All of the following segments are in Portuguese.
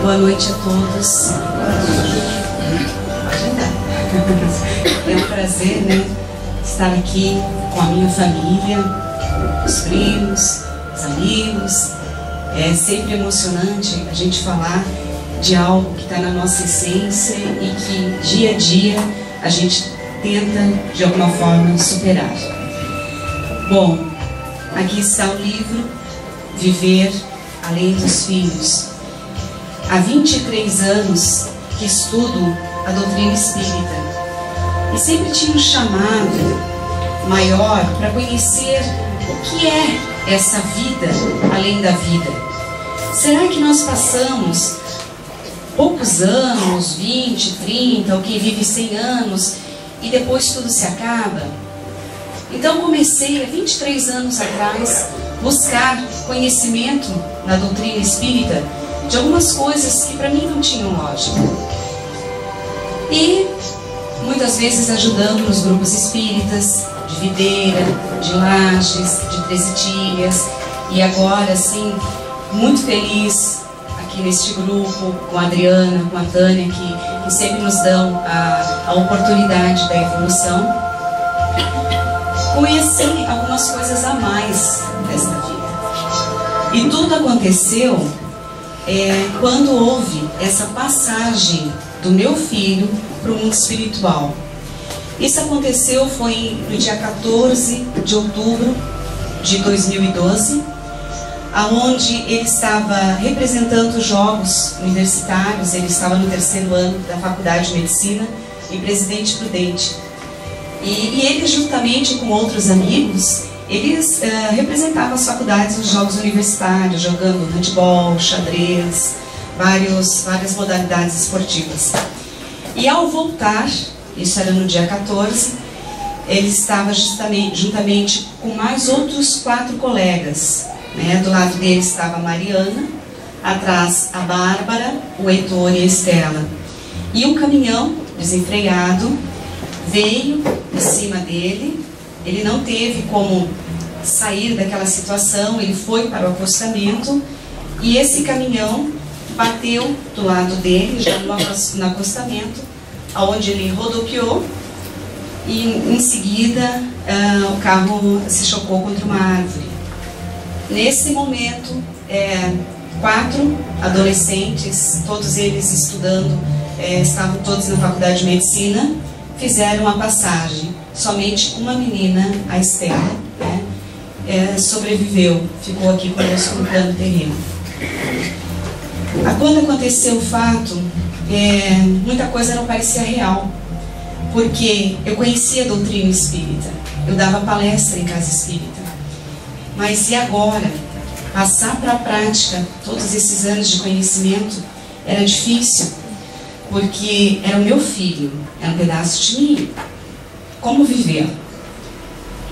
Boa noite a todos. É um prazer, né, estar aqui com a minha família, os primos, os amigos. É sempre emocionante a gente falar de algo que está na nossa essência e que dia a dia a gente tenta de alguma forma superar. Bom, aqui está o livro Viver Além dos Filhos. Há 23 anos que estudo a doutrina espírita e sempre tinha um chamado maior para conhecer o que é essa vida além da vida. Será que nós passamos poucos anos, 20, 30, ou quem vive 100 anos, e depois tudo se acaba? Então comecei há 23 anos atrás buscar conhecimento na doutrina espírita de algumas coisas que para mim não tinham lógica. E muitas vezes ajudando nos grupos espíritas, de Videira, de Lages, de Treze Tílias, e agora, assim, muito feliz aqui neste grupo, com a Adriana, com a Tânia, que sempre nos dão a oportunidade da evolução. Conheci algumas coisas a mais desta vida. E tudo aconteceu quando houve essa passagem do meu filho para o mundo espiritual. Isso aconteceu foi no dia 14 de outubro de 2012, aonde ele estava representando os Jogos Universitários. Ele estava no 3º ano da Faculdade de Medicina em Presidente Prudente. E ele, juntamente com outros amigos, eles representavam as faculdades nos Jogos Universitários, jogando handebol, xadrez, várias modalidades esportivas. E ao voltar, isso era no dia 14, ele estava juntamente com mais outros 4 colegas. Né? Do lado dele estava a Mariana, atrás a Bárbara, o Heitor e a Estela. E um caminhão desenfreado veio em cima dele. Ele não teve como sair daquela situação, ele foi para o acostamento e esse caminhão bateu do lado dele, já no acostamento, onde ele rodopiou e em seguida o carro se chocou contra uma árvore. Nesse momento, 4 adolescentes, todos eles estudando, estavam todos na faculdade de medicina, fizeram a passagem. Somente uma menina, a Estela, né, sobreviveu, ficou aqui conosco no plano terreno. Quando aconteceu o fato, muita coisa não parecia real, porque eu conhecia a doutrina espírita, eu dava palestra em casa espírita, mas e agora? Passar para a prática todos esses anos de conhecimento era difícil, porque era o meu filho, era um pedaço de mim. Como viver?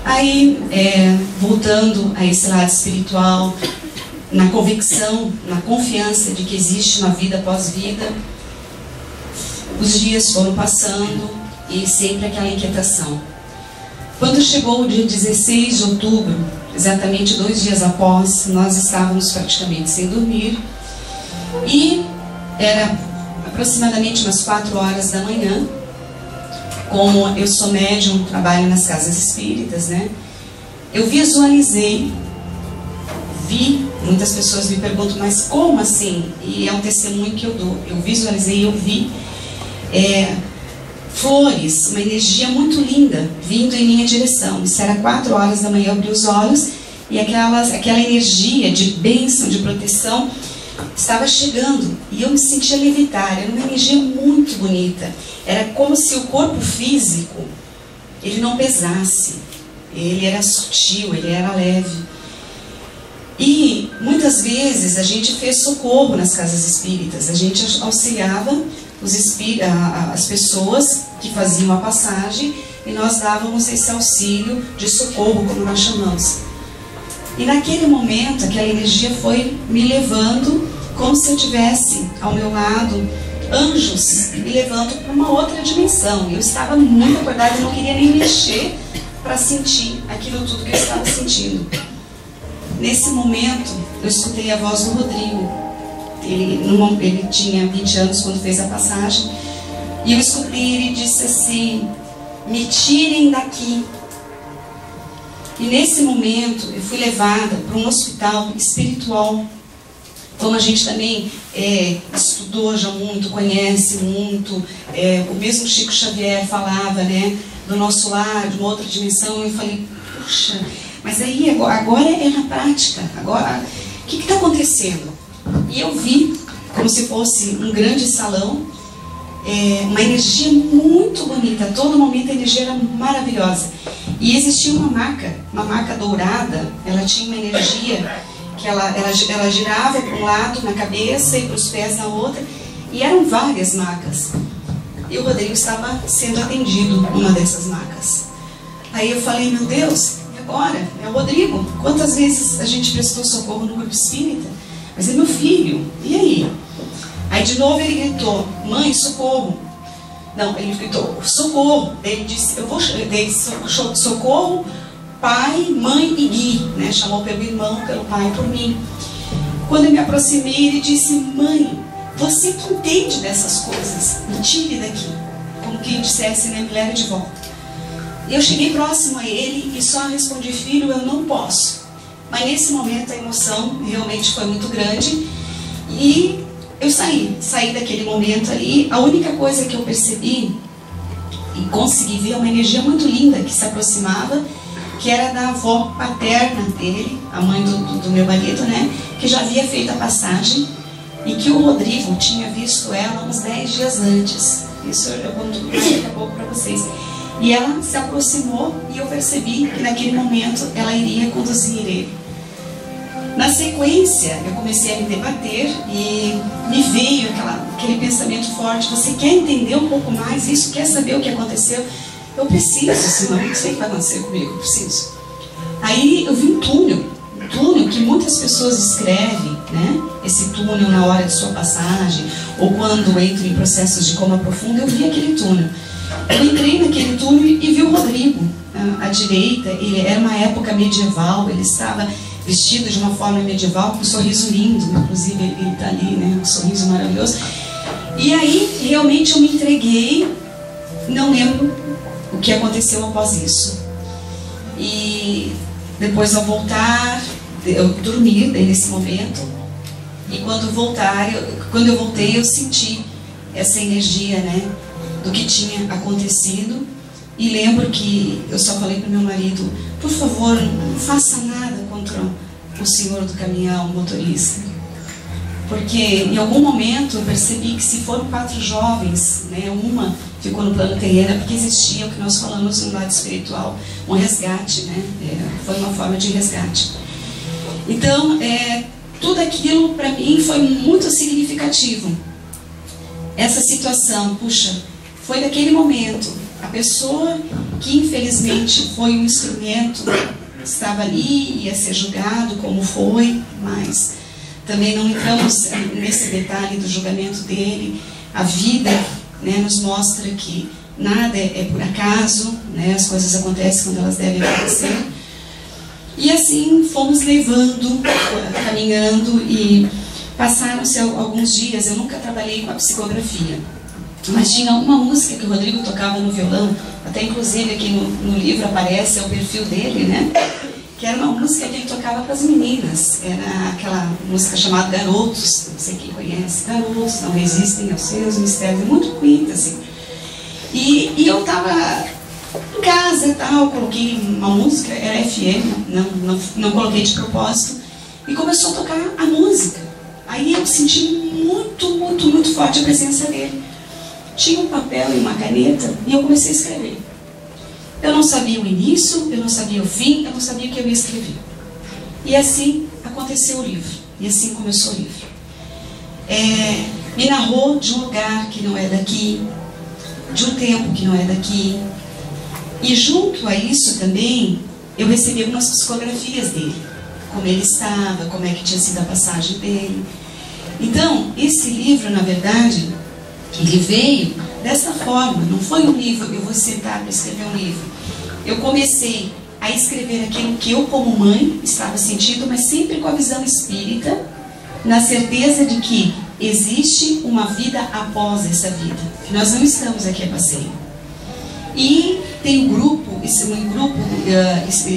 Aí, voltando a esse lado espiritual, na convicção, na confiança de que existe uma vida após vida, os dias foram passando e sempre aquela inquietação. Quando chegou o dia 16 de outubro, exatamente 2 dias após, nós estávamos praticamente sem dormir e era aproximadamente umas 4 horas da manhã. Como eu sou médium, trabalho nas casas espíritas, né? Eu visualizei, muitas pessoas me perguntam, mas como assim? E é um testemunho que eu dou. Eu visualizei, eu vi flores, uma energia muito linda vindo em minha direção. Isso era 4 horas da manhã, eu abri os olhos e aquela energia de bênção, de proteção estava chegando e eu me sentia levitar. Era uma energia muito bonita. Era como se o corpo físico ele não pesasse, ele era sutil, ele era leve. E muitas vezes a gente fez socorro nas casas espíritas, a gente auxiliava as pessoas que faziam a passagem e nós dávamos esse auxílio de socorro, como nós chamamos. E naquele momento, aquela energia foi me levando como se eu tivesse ao meu lado anjos me levando para uma outra dimensão. Eu estava muito acordada e não queria nem mexer para sentir aquilo tudo que eu estava sentindo. Nesse momento, eu escutei a voz do Rodrigo. Ele tinha 20 anos quando fez a passagem. E eu escutei ele disse assim: me tirem daqui. E nesse momento eu fui levada para um hospital espiritual. Como a gente também estudou já muito, conhece muito, o mesmo Chico Xavier falava, né, do nosso lar, de uma outra dimensão. Eu falei, puxa, mas aí agora é na prática, agora o que está acontecendo? E eu vi como se fosse um grande salão, uma energia muito bonita, a todo momento a energia era maravilhosa. E existia uma maca dourada, ela tinha uma energia que ela girava para um lado na cabeça e para os pés na outra, e eram várias macas. E o Rodrigo estava sendo atendido numa dessas macas. Aí eu falei, meu Deus, e agora? É o Rodrigo. Quantas vezes a gente prestou socorro no grupo espírita? Mas é meu filho, e aí? Aí de novo ele gritou, mãe, socorro. Não, ele gritou, socorro. Ele disse, socorro, pai, mãe e Gui, né? Chamou pelo irmão, pelo pai e por mim. Quando eu me aproximei, ele disse, mãe, você que entende dessas coisas, me tire daqui. Como quem dissesse, né, me leve de volta. E eu cheguei próximo a ele e só respondi, filho, eu não posso. Mas nesse momento a emoção realmente foi muito grande e eu saí daquele momento ali. A única coisa que eu percebi e consegui ver uma energia muito linda que se aproximava, que era da avó paterna dele, a mãe do meu marido, né, que já havia feito a passagem e que o Rodrigo tinha visto ela uns 10 dias antes. Isso eu conto daqui a pouco para vocês. E ela se aproximou e eu percebi que naquele momento ela iria conduzir ele. Na sequência, eu comecei a me debater e me veio aquele pensamento forte, você quer entender um pouco mais isso, quer saber o que aconteceu? Eu preciso, senão não sei o que vai acontecer comigo, eu preciso. Aí eu vi um túnel que muitas pessoas escrevem, né? Esse túnel na hora de sua passagem, ou quando entram em processos de coma profundo, eu vi aquele túnel. Eu entrei naquele túnel e vi o Rodrigo à direita. Ele era uma época medieval, ele estava vestido de uma forma medieval, com um sorriso lindo, inclusive ele está ali, né? Um sorriso maravilhoso. E aí, realmente eu me entreguei, não lembro o que aconteceu após isso. E depois ao voltar, eu dormi nesse momento, e quando eu voltei, eu senti essa energia, né, do que tinha acontecido. E lembro que eu só falei para o meu marido, por favor, não faça nada contra o senhor do caminhão, o motorista. Porque em algum momento eu percebi que se foram 4 jovens, né, uma ficou no plano terreno, porque existia o que nós falamos no lado espiritual, um resgate, né, foi uma forma de resgate. Então, tudo aquilo para mim foi muito significativo. Essa situação, puxa, foi daquele momento. A pessoa que infelizmente foi um instrumento, estava ali, ia ser julgado como foi, mas também não entramos nesse detalhe do julgamento dele. A vida, né, nos mostra que nada é por acaso, né, as coisas acontecem quando elas devem acontecer. E assim fomos levando, caminhando, e passaram-se alguns dias. Eu nunca trabalhei com a psicografia, mas tinha uma música que o Rodrigo tocava no violão, até inclusive aqui no livro aparece o perfil dele, né? Que era uma música que ele tocava para as meninas. Era aquela música chamada Garotos, não sei quem conhece. Garotos não resistem aos seus mistérios, é muito bonita, assim. E eu estava em casa e tal, coloquei uma música, era FM, não coloquei de propósito, e começou a tocar a música. Aí eu senti muito forte a presença dele. Tinha um papel e uma caneta e eu comecei a escrever. Eu não sabia o início, eu não sabia o fim, eu não sabia o que eu ia escrever. E assim aconteceu o livro, e assim começou o livro. Me narrou de um lugar que não é daqui, de um tempo que não é daqui. E junto a isso também, eu recebi algumas psicografias dele, como ele estava, como é que tinha sido a passagem dele. Então, esse livro, na verdade, ele veio dessa forma. Não foi um livro, eu vou sentar para escrever um livro. Eu comecei a escrever aquilo que eu, como mãe, estava sentindo, mas sempre com a visão espírita, na certeza de que existe uma vida após essa vida, que nós não estamos aqui a passeio. E tem um grupo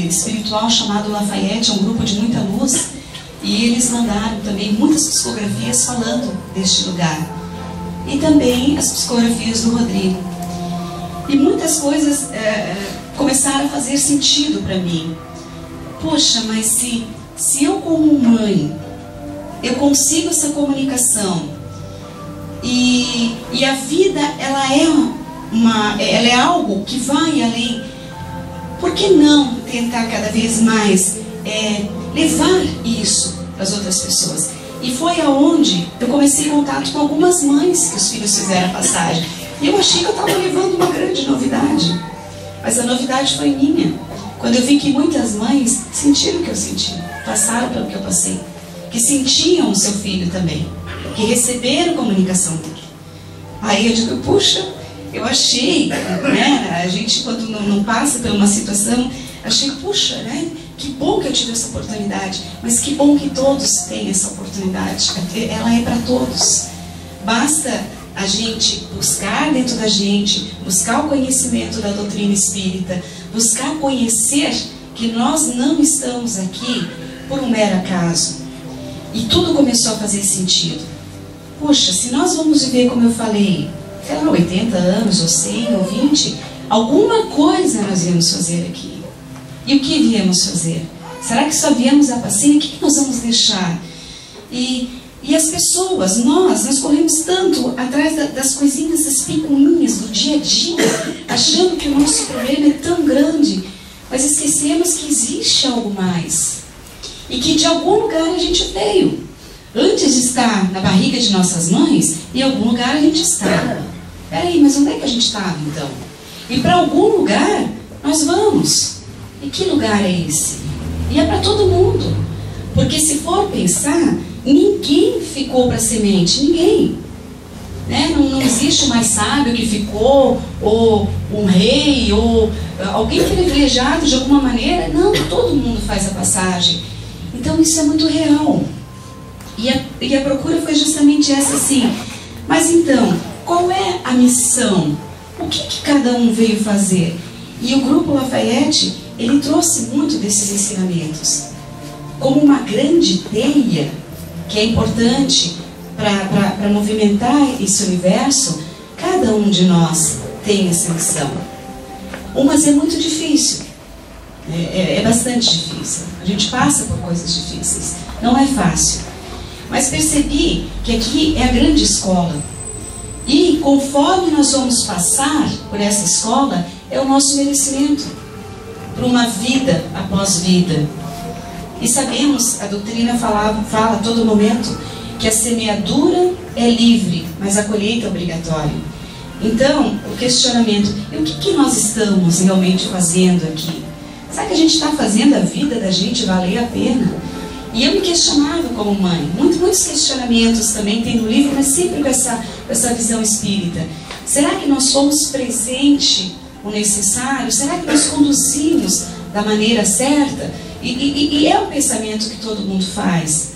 espiritual chamado Lafayette, é um grupo de muita luz, e eles mandaram também muitas psicografias falando deste lugar. E também as psicografias do Rodrigo. E muitas coisas começaram a fazer sentido para mim. Poxa, mas se eu como mãe, eu consigo essa comunicação, e a vida, ela é algo que vai além, por que não tentar cada vez mais levar isso para as outras pessoas? E foi aonde eu comecei contato com algumas mães que os filhos fizeram a passagem. E eu achei que eu estava levando uma grande novidade, mas a novidade foi minha. Quando eu vi que muitas mães sentiram o que eu senti, passaram pelo que eu passei, que sentiam o seu filho também, que receberam comunicação dele. Aí eu digo, puxa, eu achei, né, a gente quando não passa por uma situação, achei, puxa, né, que bom que eu tive essa oportunidade, mas que bom que todos têm essa oportunidade, ela é para todos. Basta a gente buscar dentro da gente, buscar o conhecimento da doutrina espírita, buscar conhecer que nós não estamos aqui por um mero acaso. E tudo começou a fazer sentido. Poxa, se nós vamos viver, como eu falei, sei lá, 80 anos, ou 100, ou 20, alguma coisa nós viemos fazer aqui. E o que viemos fazer? Será que só viemos a passeio? O que nós vamos deixar? E as pessoas, nós corremos tanto atrás das coisinhas, das picuinhas do dia a dia, achando que o nosso problema é tão grande, mas esquecemos que existe algo mais. E que de algum lugar a gente veio. Antes de estar na barriga de nossas mães, em algum lugar a gente estava. Peraí, mas onde é que a gente estava então? E para algum lugar nós vamos. E que lugar é esse? E é para todo mundo. Porque se for pensar, ninguém ficou para semente, ninguém. Né? Não existe mais sábio que ficou, ou um rei, ou alguém privilegiado de alguma maneira. Não, todo mundo faz a passagem. Então isso é muito real. E a procura foi justamente essa, assim. Mas então, qual é a missão? O que cada um veio fazer? E o grupo Lafayette, ele trouxe muito desses ensinamentos. Como uma grande teia, que é importante para movimentar esse universo, cada um de nós tem essa missão. Mas é muito difícil. É bastante difícil. A gente passa por coisas difíceis. Não é fácil. Mas percebi que aqui é a grande escola. E conforme nós vamos passar por essa escola, é o nosso merecimento para uma vida após vida. E sabemos, a doutrina fala a todo momento, que a semeadura é livre, mas a colheita é obrigatória. Então, o questionamento, e o que nós estamos realmente fazendo aqui? Será que a gente está fazendo a vida da gente valer a pena? E eu me questionava como mãe, muitos questionamentos também tem no livro, mas sempre com essa visão espírita. Será que nós fomos presente o necessário? Será que nós conduzimos da maneira certa? E é um pensamento que todo mundo faz.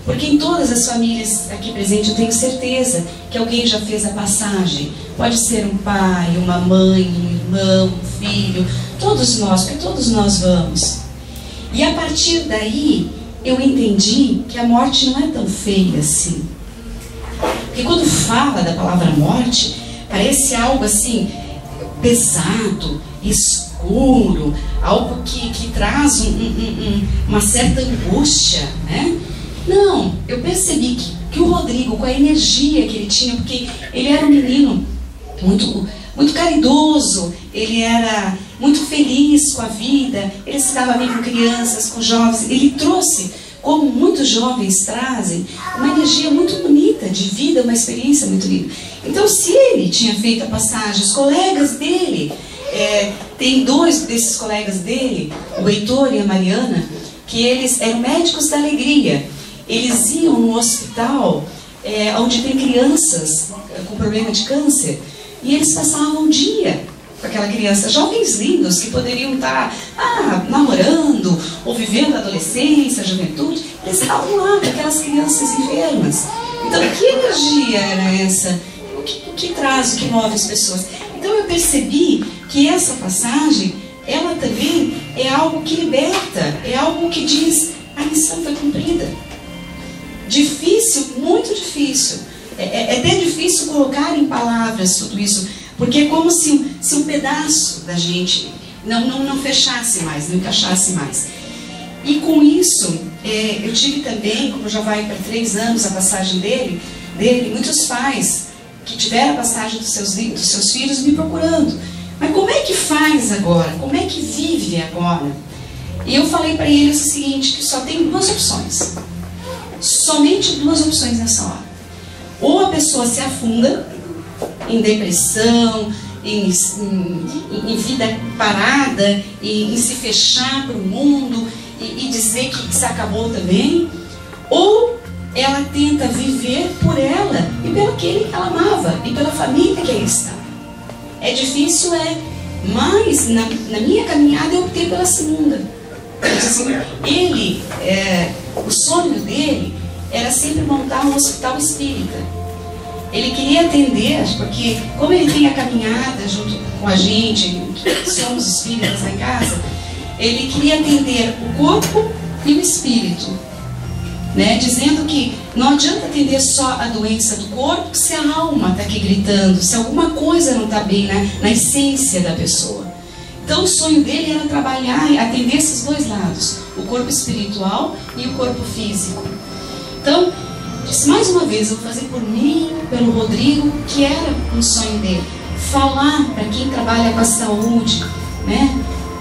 Porque em todas as famílias aqui presentes eu tenho certeza que alguém já fez a passagem. Pode ser um pai, uma mãe, um irmão, um filho, todos nós, porque todos nós vamos. E a partir daí eu entendi que a morte não é tão feia assim. Porque quando fala da palavra morte, parece algo assim pesado, escuro, algo que traz uma certa angústia, né? Não, eu percebi que o Rodrigo, com a energia que ele tinha, porque ele era um menino muito caridoso, ele era muito feliz com a vida, ele se dava bem com crianças, com jovens, ele trouxe, como muitos jovens trazem, uma energia muito bonita de vida, uma experiência muito linda. Então, se ele tinha feito a passagem, os colegas dele, tem dois desses colegas dele, o Heitor e a Mariana, que eles eram médicos da alegria. Eles iam no hospital onde tem crianças com problema de câncer, e eles passavam um dia com aquela criança, jovens lindos que poderiam estar namorando, ou vivendo a adolescência, a juventude, eles estavam lá com aquelas crianças enfermas. Então, que energia era essa? O que traz, o que move as pessoas? Então, eu percebi que essa passagem, ela também é algo que liberta, é algo que diz, a missão foi cumprida. Difícil, muito difícil. É até difícil colocar em palavras tudo isso, porque é como se um pedaço da gente não fechasse mais, não encaixasse mais. E com isso, eu tive também, como já vai para 3 anos a passagem dele, muitos pais que tiveram a passagem dos seus filhos me procurando. Mas como é que faz agora? Como é que vive agora? E eu falei para eles o seguinte, que só tem 2 opções. Somente 2 opções nessa hora. Ou a pessoa se afunda em depressão, em vida parada, em se fechar para o mundo e dizer que se acabou também, ou ela tenta viver por ela e pelo que ela amava e pela família que aí está. É difícil, mas na minha caminhada eu optei pela segunda. O sonho dele era sempre montar um hospital espírita. Ele queria atender, porque como ele tem a caminhada junto com a gente, somos espíritas lá em casa, ele queria atender o corpo e o espírito, né? Dizendo que não adianta atender só a doença do corpo, se a alma está aqui gritando, se alguma coisa não está bem na essência da pessoa. Então o sonho dele era trabalhar e atender esses 2 lados, o corpo espiritual e o corpo físico. Então, disse mais uma vez, eu vou fazer por mim, pelo Rodrigo, que era um sonho dele. Falar para quem trabalha com a saúde, né?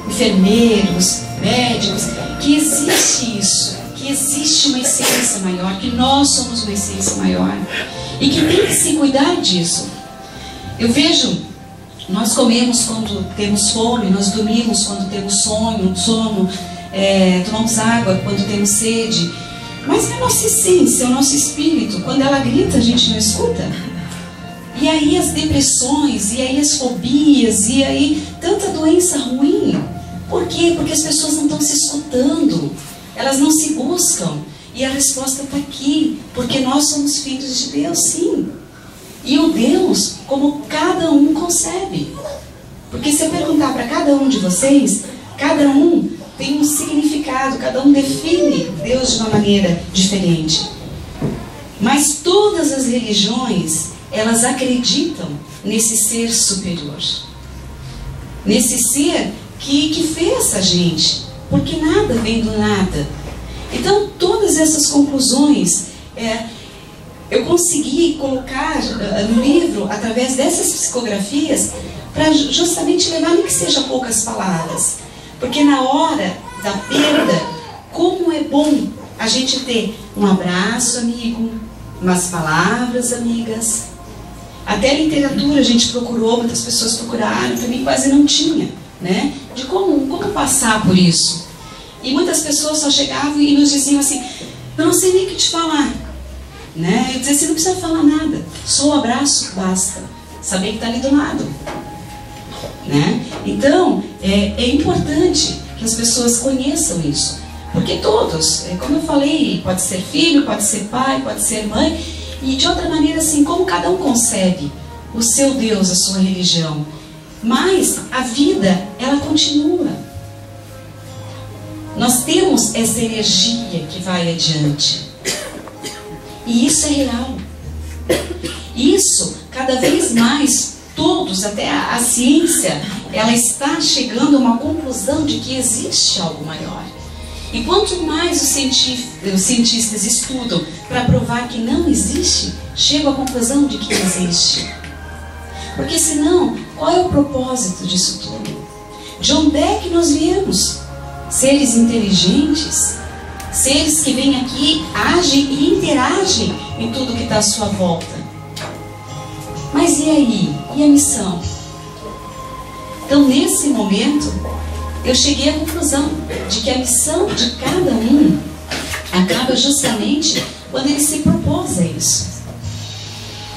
Enfermeiros, médicos, que existe isso, que existe uma essência maior, que nós somos uma essência maior e que tem que se cuidar disso. Eu vejo, nós comemos quando temos fome, nós dormimos quando temos sono, tomamos água quando temos sede, mas é a nossa essência, é o nosso espírito. Quando ela grita, a gente não escuta. E aí as depressões, e aí as fobias, e aí tanta doença ruim. Por quê? Porque as pessoas não estão se escutando, elas não se buscam. E a resposta está aqui, porque nós somos filhos de Deus, sim. E o Deus, como cada um concebe. Porque se eu perguntar para cada um de vocês, cada um tem um significado, cada um define Deus de uma maneira diferente. Mas todas as religiões, elas acreditam nesse ser superior. Nesse ser que fez a gente, porque nada vem do nada. Então, todas essas conclusões, eu consegui colocar no livro, através dessas psicografias, para justamente levar, nem que seja poucas palavras. Porque na hora da perda, como é bom a gente ter um abraço amigo, umas palavras amigas. Até a literatura a gente procurou, muitas pessoas procuraram, para mim quase não tinha, né? De como passar por isso. E muitas pessoas só chegavam e nos diziam assim, eu não sei nem o que te falar, né? Eu dizia assim, não precisa falar nada, só o abraço basta, saber que está ali do lado, né? Então, é importante que as pessoas conheçam isso, porque todos, como eu falei, pode ser filho, pode ser pai, pode ser mãe, e de outra maneira assim, como cada um concebe o seu Deus, a sua religião, mas a vida, ela continua. Nós temos essa energia que vai adiante, e isso é real. Isso, cada vez mais, todos, até a ciência, ela está chegando a uma conclusão de que existe algo maior. E quanto mais os cientistas estudam para provar que não existe, chegam à conclusão de que existe. Porque senão, qual é o propósito disso tudo? De onde é que nós viemos? Seres inteligentes, seres que vêm aqui, agem e interagem em tudo que está à sua volta. Mas e aí? E a missão? Então, nesse momento, eu cheguei à conclusão de que a missão de cada um acaba justamente quando ele se propôs a isso.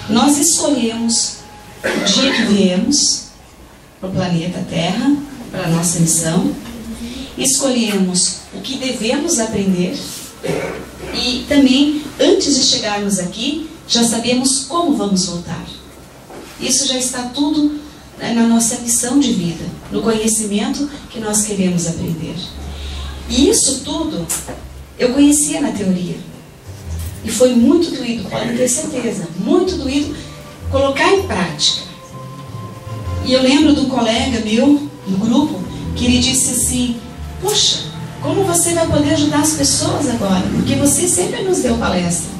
Nós escolhemos o dia que viemos para o planeta Terra, para a nossa missão, escolhemos o que devemos aprender e também, antes de chegarmos aqui, já sabemos como vamos voltar. Isso já está tudo na nossa missão de vida, no conhecimento que nós queremos aprender. E isso tudo eu conhecia na teoria. E foi muito doído, podem ter certeza, muito doído colocar em prática. E eu lembro de um colega meu, no grupo, que ele disse assim: poxa, como você vai poder ajudar as pessoas agora? Porque você sempre nos deu palestra.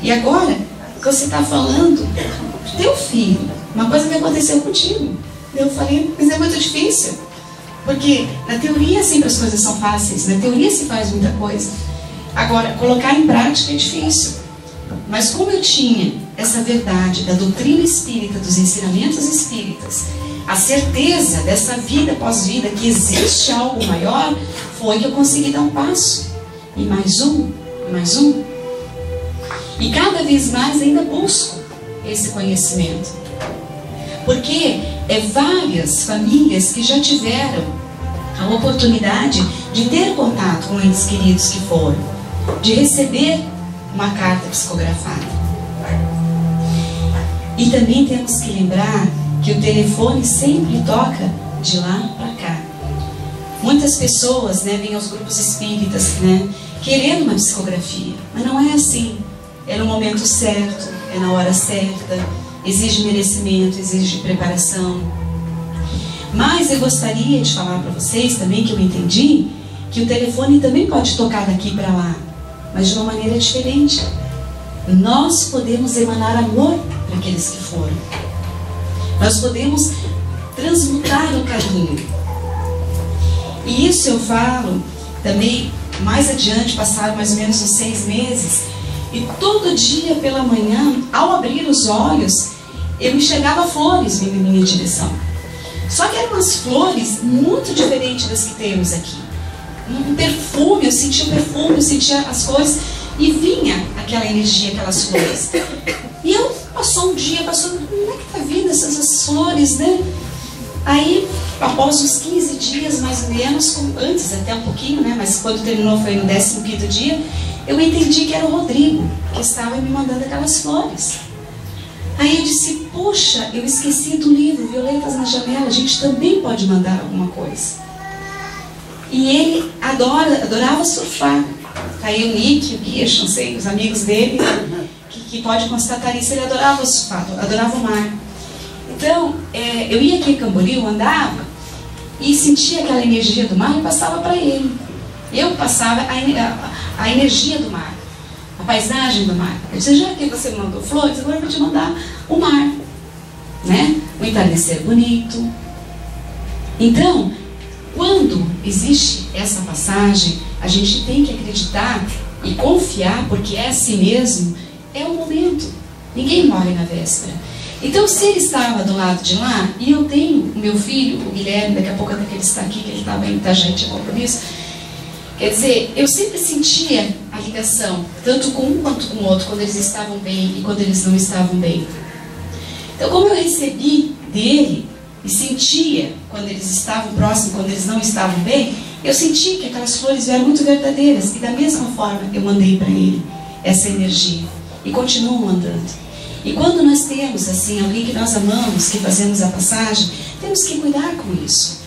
E agora, o que você está falando do teu filho, uma coisa que aconteceu contigo. Eu falei, mas é muito difícil. Porque na teoria sempre as coisas são fáceis, na teoria se faz muita coisa. Agora, colocar em prática é difícil. Mas como eu tinha essa verdade da doutrina espírita, dos ensinamentos espíritas, a certeza dessa vida pós-vida, que existe algo maior, foi que eu consegui dar um passo. E mais um, e mais um. E cada vez mais ainda busco esse conhecimento. Porque várias famílias que já tiveram a oportunidade de ter contato com entes queridos que foram, de receber uma carta psicografada. E também temos que lembrar que o telefone sempre toca de lá para cá. Muitas pessoas, né, vêm aos grupos espíritas, né, querendo uma psicografia, mas não é assim. É no momento certo, é na hora certa, exige merecimento, exige preparação. Mas eu gostaria de falar para vocês também que eu entendi que o telefone também pode tocar daqui para lá, mas de uma maneira diferente. Nós podemos emanar amor para aqueles que foram. Nós podemos transmutar o carinho. E isso eu falo também mais adiante, passaram mais ou menos uns 6 meses, e todo dia pela manhã, ao abrir os olhos, eu enxergava flores vindo em minha direção. Só que eram umas flores muito diferentes das que temos aqui. Um perfume, eu sentia o perfume, eu sentia as cores, e vinha aquela energia, aquelas flores. E eu, passou um dia, como é que tá vindo essas flores, né? Aí, após uns 15 dias, mais ou menos, antes até um pouquinho, né? Mas quando terminou foi no 15º dia, eu entendi que era o Rodrigo que estava me mandando aquelas flores. Aí eu disse, puxa, eu esqueci do livro Violetas na Janela, a gente também pode mandar alguma coisa. E ele adorava surfar. Aí o Nick, o Guias, não sei, os amigos dele, que pode constatar isso, ele adorava surfar, adorava o mar. Então, eu ia aqui em Camboriú, andava, e sentia aquela energia do mar e passava para ele. Eu passava a energia do mar, a paisagem do mar. Eu disse, já que você me mandou flores, agora eu vou te mandar o mar, né? O entardecer bonito. Então, quando existe essa passagem, a gente tem que acreditar e confiar, porque é assim mesmo, é o momento. Ninguém morre na véspera. Então, se ele estava do lado de lá, e eu tenho o meu filho, o Guilherme, daqui a pouco até que ele está aqui, que ele estava em Itajaí, tinha compromisso. Quer dizer, eu sempre sentia a ligação, tanto com um quanto com o outro, quando eles estavam bem e quando eles não estavam bem. Então, como eu recebi dele e sentia quando eles estavam próximos, quando eles não estavam bem, eu senti que aquelas flores eram muito verdadeiras. E da mesma forma, eu mandei para ele essa energia. E continuo mandando. E quando nós temos, assim, alguém que nós amamos, que fazemos a passagem, temos que cuidar com isso.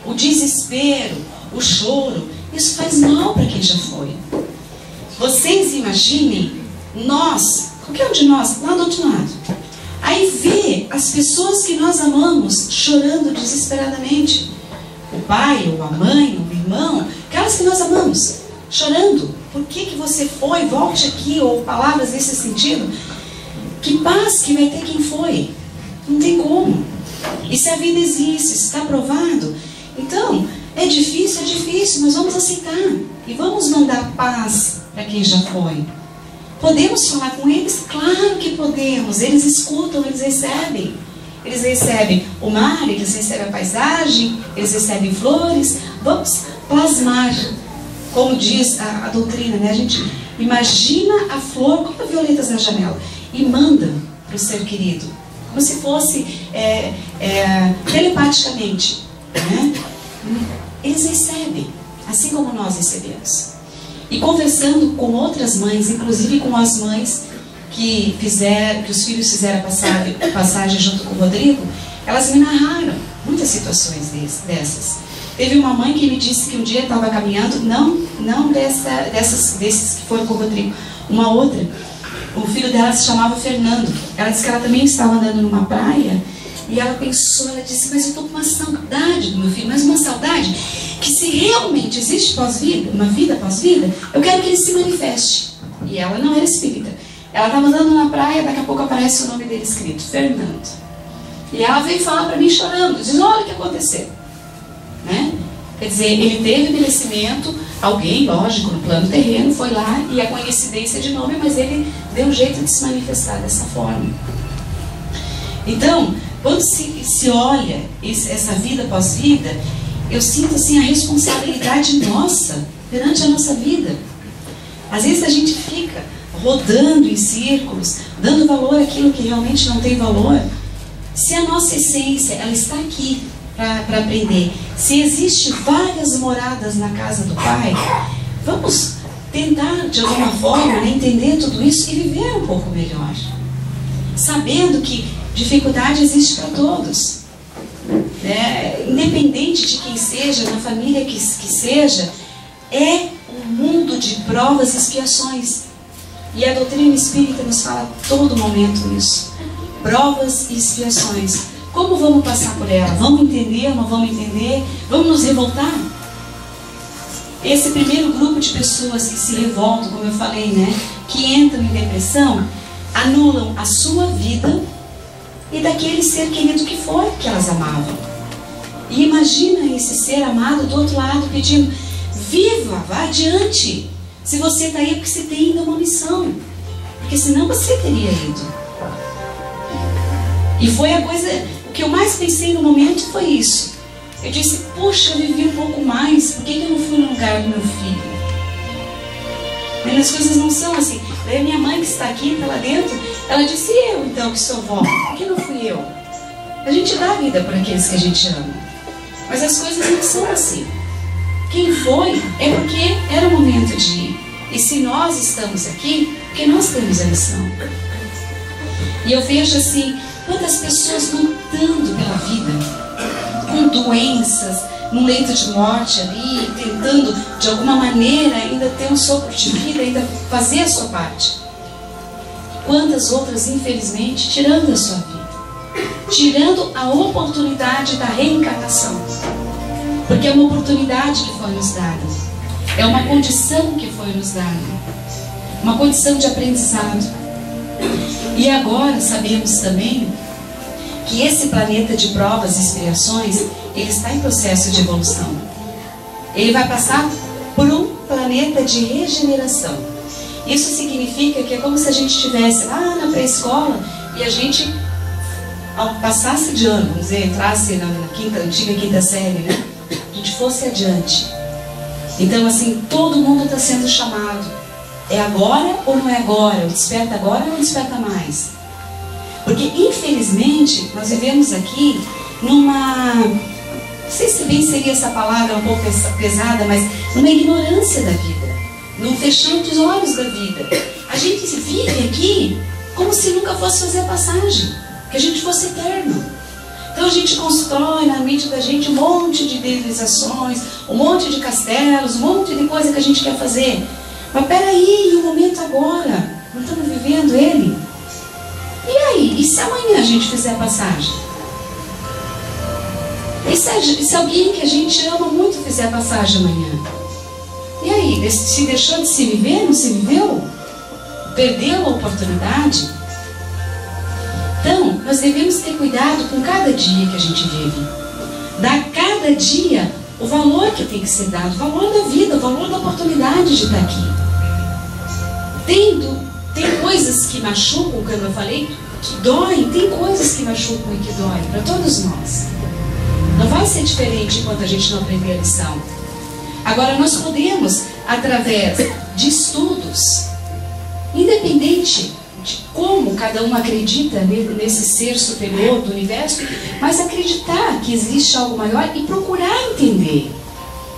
O desespero, o choro, isso faz mal para quem já foi. Vocês imaginem, nós, qualquer um de nós, lá do outro lado, aí vê as pessoas que nós amamos chorando desesperadamente. O pai, ou a mãe, ou o irmão, aquelas que nós amamos, chorando. Por que você foi? Volte aqui, ou palavras nesse sentido. Que paz que vai ter quem foi. Não tem como. E se a vida existe, se está provado, então, é difícil, mas vamos aceitar. E vamos mandar paz para quem já foi. Podemos falar com eles? Claro que podemos. Eles escutam, eles recebem. Eles recebem o mar, eles recebem a paisagem, eles recebem flores. Vamos plasmar. Como diz a doutrina, né? A gente imagina a flor como violetas na janela e manda para o ser querido. Como se fosse telepaticamente, né? eles recebem, assim como nós recebemos. E conversando com outras mães, inclusive com as mães que os filhos fizeram a passagem junto com o Rodrigo, elas me narraram muitas situações dessas. Teve uma mãe que me disse que um dia estava caminhando, não desses que foram com o Rodrigo, uma outra. O filho dela se chamava Fernando. Ela disse que ela também estava andando numa praia e ela pensou, ela disse, mas eu estou com uma saudade do meu filho, mas uma saudade que se realmente existe pós-vida, uma vida pós-vida, eu quero que ele se manifeste. E ela não era espírita. Ela estava andando na praia, daqui a pouco aparece o nome dele escrito, Fernando. E ela veio falar para mim chorando, diz, olha o que aconteceu. Né? Quer dizer, ele teve merecimento, alguém, lógico, no plano terreno, foi lá e a coincidência de nome, mas ele deu um jeito de se manifestar dessa forma. Então, quando se olha essa vida pós-vida, eu sinto assim a responsabilidade nossa perante a nossa vida. Às vezes a gente fica rodando em círculos, dando valor àquilo que realmente não tem valor. Se a nossa essência, ela está aqui para aprender, se existe várias moradas na casa do Pai, vamos tentar de alguma forma, né, entender tudo isso e viver um pouco melhor, sabendo que dificuldade existe para todos, né? Independente de quem seja, na família que seja, é um mundo de provas e expiações, e a doutrina espírita nos fala a todo momento isso, provas e expiações. Como vamos passar por ela? Vamos entender ou não vamos entender? Vamos nos revoltar? Esse primeiro grupo de pessoas que se revoltam, como eu falei, né, que entram em depressão, anulam a sua vida e daquele ser querido que foi, que elas amavam. E imagina esse ser amado do outro lado pedindo, viva, vá adiante. Se você está aí é porque você tem ainda uma missão. Porque senão você teria ido. E foi a coisa, o que eu mais pensei no momento foi isso. Eu disse, puxa, eu vivi um pouco mais, por que eu não fui no lugar do meu filho? Mas as coisas não são assim. Daí a minha mãe que está aqui, está lá dentro, ela disse, eu então que sou vó, por que não fui eu? A gente dá vida por aqueles que a gente ama. Mas as coisas não são assim. Quem foi é porque era o momento de ir. E se nós estamos aqui, porque nós temos a missão. E eu vejo assim, quantas pessoas lutando pela vida, com doenças, num leito de morte ali, tentando de alguma maneira ainda ter um sopro de vida, ainda fazer a sua parte. Quantas outras, infelizmente, tirando a sua vida, tirando a oportunidade da reencarnação. Porque é uma oportunidade que foi nos dada, é uma condição que foi nos dada, uma condição de aprendizado. E agora sabemos também que esse planeta de provas e expiações, ele está em processo de evolução. Ele vai passar por um planeta de regeneração. Isso significa que é como se a gente estivesse lá na pré-escola e a gente, ao passasse de ano, vamos dizer, entrasse na antiga quinta série, né? A gente fosse adiante. Então, assim, todo mundo está sendo chamado. É agora ou não é agora? Desperta agora ou não desperta mais? Porque, infelizmente, nós vivemos aqui numa... Não sei se bem seria essa palavra um pouco pesada, mas numa ignorância da vida. Num fechando os olhos da vida. A gente vive aqui como se nunca fosse fazer a passagem. Que a gente fosse eterno. Então a gente constrói na mente da gente um monte de idealizações, um monte de castelos, um monte de coisa que a gente quer fazer. Mas peraí, e o momento agora? Não estamos vivendo ele? E aí? E se amanhã a gente fizer a passagem? E se alguém que a gente ama muito fizer a passagem amanhã? E aí? Se deixou de se viver, não se viveu? Perdeu a oportunidade? Então, nós devemos ter cuidado com cada dia que a gente vive. Dar cada dia o valor que tem que ser dado, o valor da vida, o valor da oportunidade de estar aqui. Tem coisas que machucam, como eu falei, que doem, tem coisas que machucam e que doem, para todos nós. Não vai ser diferente enquanto a gente não aprender a lição. Agora, nós podemos, através de estudos, independente de como cada um acredita nesse ser superior do universo, mas acreditar que existe algo maior e procurar entender.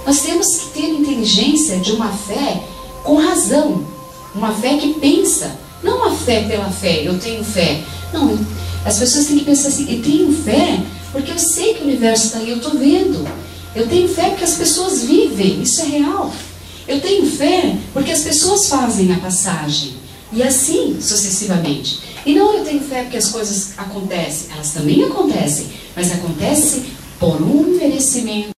Nós temos que ter inteligência de uma fé com razão, uma fé que pensa, não uma fé pela fé, eu tenho fé. Não, as pessoas têm que pensar assim, eu tenho fé porque eu sei que o universo está aí, eu estou vendo. Eu tenho fé porque as pessoas vivem, isso é real. Eu tenho fé porque as pessoas fazem a passagem. E assim sucessivamente. E não, eu tenho fé porque as coisas acontecem. Elas também acontecem, mas acontece por um merecimento,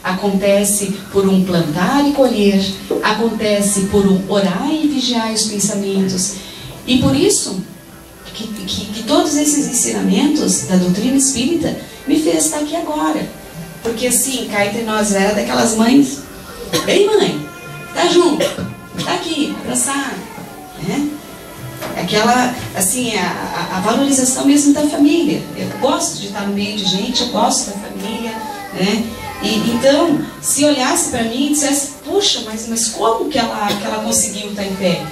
acontece por um plantar e colher, acontece por um orar e vigiar os pensamentos. E por isso que todos esses ensinamentos da doutrina espírita me fez estar aqui agora. Porque assim, cá entre nós, era daquelas mães, ei mãe, tá junto, tá aqui, abraçar, né? Aquela, assim, a valorização mesmo da família. Eu gosto de estar no meio de gente, eu gosto da família, né? E então, se olhasse para mim e dissesse, puxa, mas como que ela conseguiu estar em pé?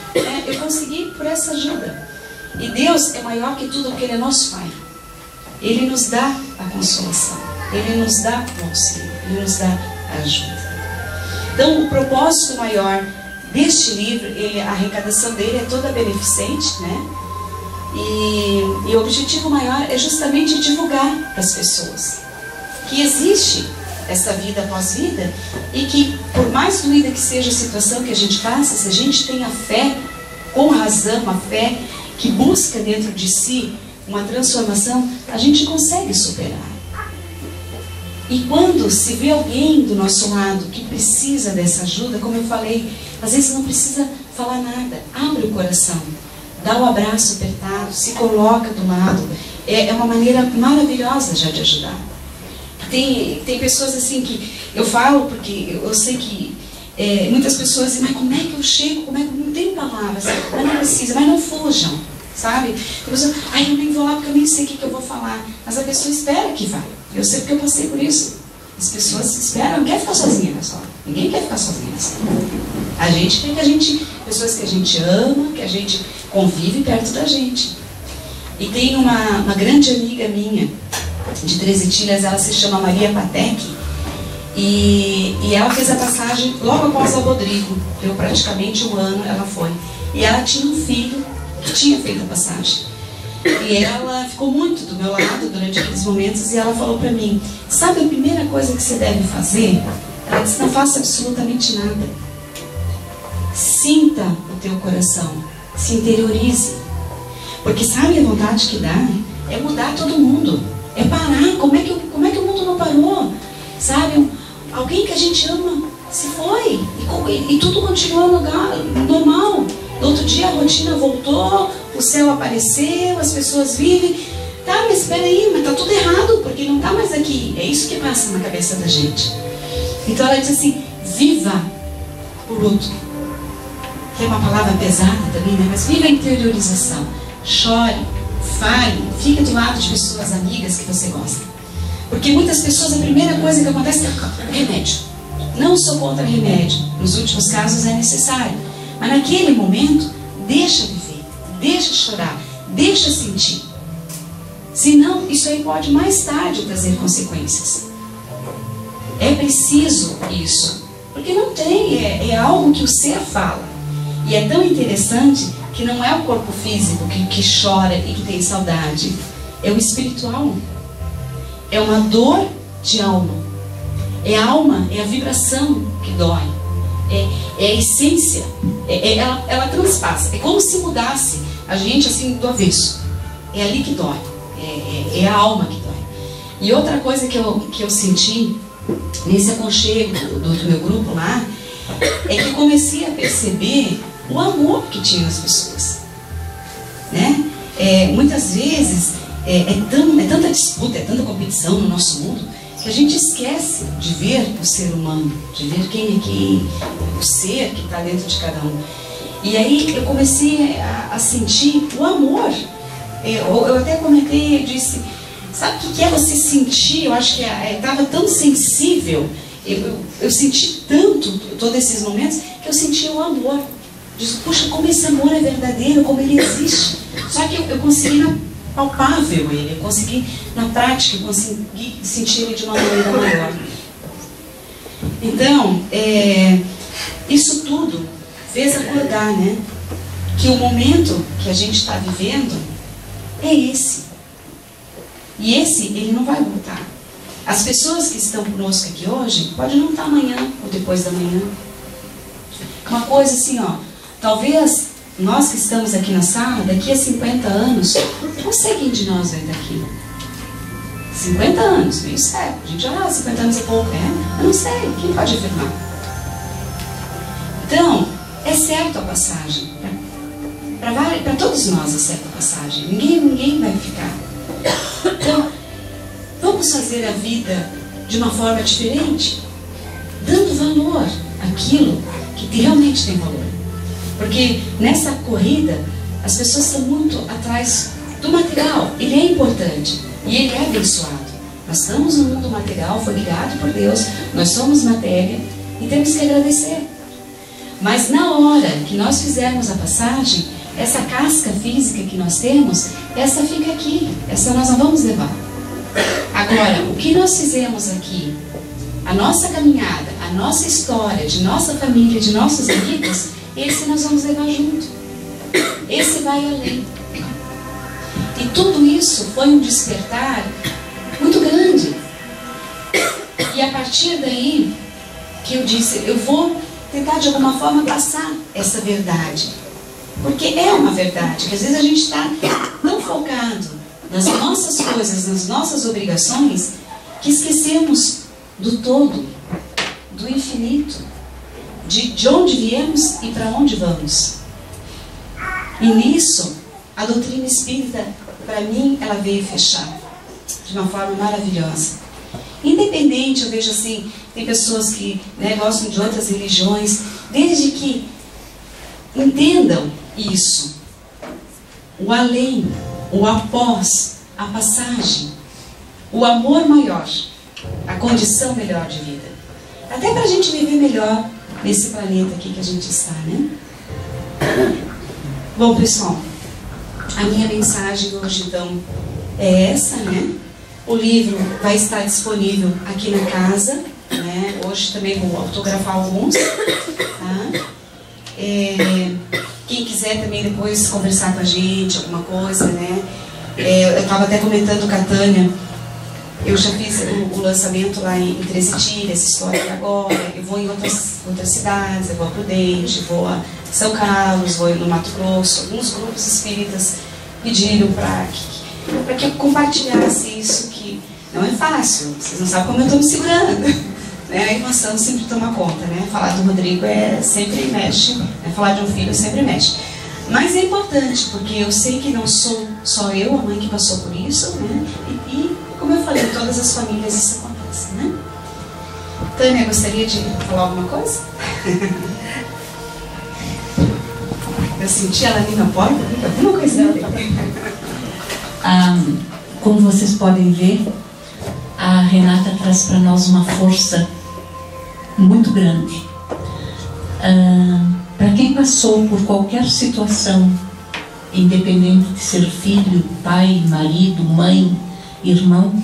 Eu consegui por essa ajuda. E Deus é maior que tudo porque Ele é nosso Pai. Ele nos dá a consolação, Ele nos dá o auxílio, Ele nos dá a ajuda. Então, o propósito maior deste livro, a arrecadação dele é toda beneficente, né? E o objetivo maior é justamente divulgar para as pessoas que existe essa vida após vida e que, por mais doída que seja a situação que a gente passa, se a gente tem a fé com razão, a fé que busca dentro de si uma transformação, a gente consegue superar. E quando se vê alguém do nosso lado que precisa dessa ajuda, como eu falei, às vezes não precisa falar nada, abre o coração, dá o abraço apertado, se coloca do lado, é uma maneira maravilhosa já de ajudar. Tem pessoas assim que eu falo, porque eu sei que muitas pessoas dizem, mas como é que eu chego, como é que não tenho palavras, mas não precisa, mas não fujam, sabe? A pessoa, eu nem vou lá porque eu nem sei o que eu vou falar, mas a pessoa espera que vá. Eu sei porque eu passei por isso. As pessoas esperam, não quer ficar sozinha nessa hora. Ninguém quer ficar sozinha nessa hora. A gente quer pessoas que a gente ama, que a gente convive perto da gente. E tem uma grande amiga minha, de Três Itilhas, ela se chama Maria Patek, e ela fez a passagem logo após a Rodrigo, deu praticamente um ano, ela foi. E ela tinha um filho que tinha feito a passagem. E ela ficou muito do meu lado durante aqueles momentos e ela falou para mim, sabe a primeira coisa que você deve fazer? Ela disse, não faça absolutamente nada. Sinta o teu coração, se interiorize. Porque sabe a vontade que dá? É mudar todo mundo, é parar. Como é que o mundo não parou? Sabe, alguém que a gente ama se foi e tudo continuou normal. No outro dia a rotina voltou, o céu apareceu, as pessoas vivem. Tá, mas espera aí, mas tá tudo errado, porque não tá mais aqui. É isso que passa na cabeça da gente. Então ela diz assim, viva o luto. Que é uma palavra pesada também, né? Mas viva a interiorização. Chore, fale, fique do lado de pessoas amigas que você gosta. Porque muitas pessoas, a primeira coisa que acontece é remédio. Não sou contra remédio. Nos últimos casos é necessário. Mas naquele momento, deixa viver, deixa chorar, deixa sentir. Senão, isso aí pode mais tarde trazer consequências. É preciso isso. Porque não tem, é algo que o ser fala. E é tão interessante que não é o corpo físico que chora e que tem saudade. É o espiritual. É uma dor de alma. É a alma, é a vibração que dói. É a essência. Ela transpassa. É como se mudasse a gente assim do avesso. É ali que dói. É a alma que dói. E outra coisa que eu senti nesse aconchego do meu grupo lá, é que eu comecei a perceber o amor que tinha nas pessoas, né? Muitas vezes é tanta disputa, é tanta competição no nosso mundo, que a gente esquece de ver o ser humano, de ver quem é quem, o ser que está dentro de cada um. E aí eu comecei a sentir o amor. Eu até comentei, eu disse, sabe o que é você sentir? Eu acho que estava tão sensível, eu senti tanto todos esses momentos, que eu sentia o amor. Diz, puxa, como esse amor é verdadeiro, como ele existe. Só que eu consegui palpável ele, eu consegui na prática, eu consegui sentir ele de uma maneira maior. Então, isso tudo fez acordar, né? Que o momento que a gente está vivendo é esse. E esse, ele não vai voltar. As pessoas que estão conosco aqui hoje, pode não estar amanhã ou depois da manhã. Uma coisa assim, ó, talvez nós que estamos aqui na sala, daqui a 50 anos, não sei quem de nós vai daqui. 50 anos, meio sério. A gente, 50 anos é pouco, Eu não sei, quem pode afirmar? Então, é certo a passagem. Para todos nós é certa a passagem. Ninguém vai ficar. Então, vamos fazer a vida de uma forma diferente, dando valor àquilo que realmente tem valor. Porque nessa corrida, as pessoas estão muito atrás do material. Ele é importante e ele é abençoado. Nós estamos no mundo material, foi criado por Deus, nós somos matéria e temos que agradecer. Mas na hora que nós fizermos a passagem, essa casca física que nós temos, essa fica aqui, essa nós não vamos levar. Agora, o que nós fizemos aqui, a nossa caminhada, a nossa história, de nossa família, de nossos amigos, esse nós vamos levar junto. Esse vai além. E tudo isso foi um despertar muito grande. E a partir daí, que eu disse, eu vou tentar de alguma forma passar essa verdade. Porque é uma verdade, que às vezes a gente está tão focado nas nossas coisas, nas nossas obrigações, que esquecemos do todo, do infinito, de onde viemos e para onde vamos. E nisso, a doutrina espírita, para mim, ela veio fechar de uma forma maravilhosa. Independente, eu vejo assim, tem pessoas que gostam de outras religiões, desde que entendam isso, o além, o após, a passagem, o amor maior, a condição melhor de vida. Até para a gente viver melhor nesse planeta aqui que a gente está, né? Bom, pessoal, a minha mensagem hoje, então, é essa, né? O livro vai estar disponível aqui na casa, né? Hoje também vou autografar alguns, tá? Quem quiser também depois conversar com a gente, alguma coisa, né? Eu estava até comentando com a Tânia, eu já fiz o lançamento lá em Teresina, essa história aqui agora, eu vou em outras cidades, eu vou a Prudente, vou a São Carlos, vou no Mato Grosso. Alguns grupos espíritas pediram para que eu compartilhasse isso, que não é fácil, vocês não sabem como eu estou me segurando. A emoção sempre toma conta, né? Falar do Rodrigo sempre mexe, falar de um filho sempre mexe. Mas é importante, porque eu sei que não sou só eu, a mãe que passou por isso, né? E como eu falei, em todas as famílias isso acontece, né? Tânia, gostaria de falar alguma coisa? Eu senti ela ali na porta, alguma coisa. Como vocês podem ver, a Renata traz para nós uma força muito grande. Para quem passou por qualquer situação, independente de ser filho, pai, marido, mãe, irmão,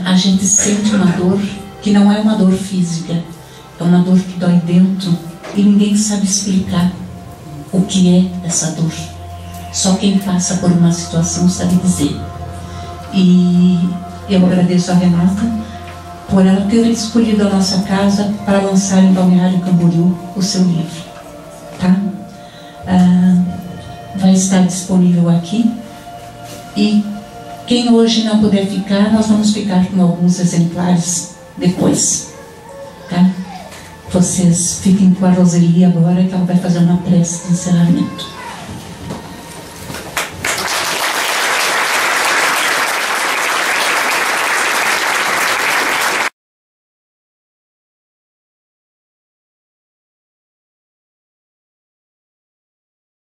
a gente sente uma dor que não é uma dor física, é uma dor que dói dentro e ninguém sabe explicar o que é essa dor. Só quem passa por uma situação sabe dizer. E eu agradeço a Renata por ela ter escolhido a nossa casa para lançar em Balneário Camboriú o seu livro, tá? Vai estar disponível aqui, e quem hoje não puder ficar, nós vamos ficar com alguns exemplares depois, tá? Vocês fiquem com a Roseli agora, que ela vai fazer uma prece de encerramento.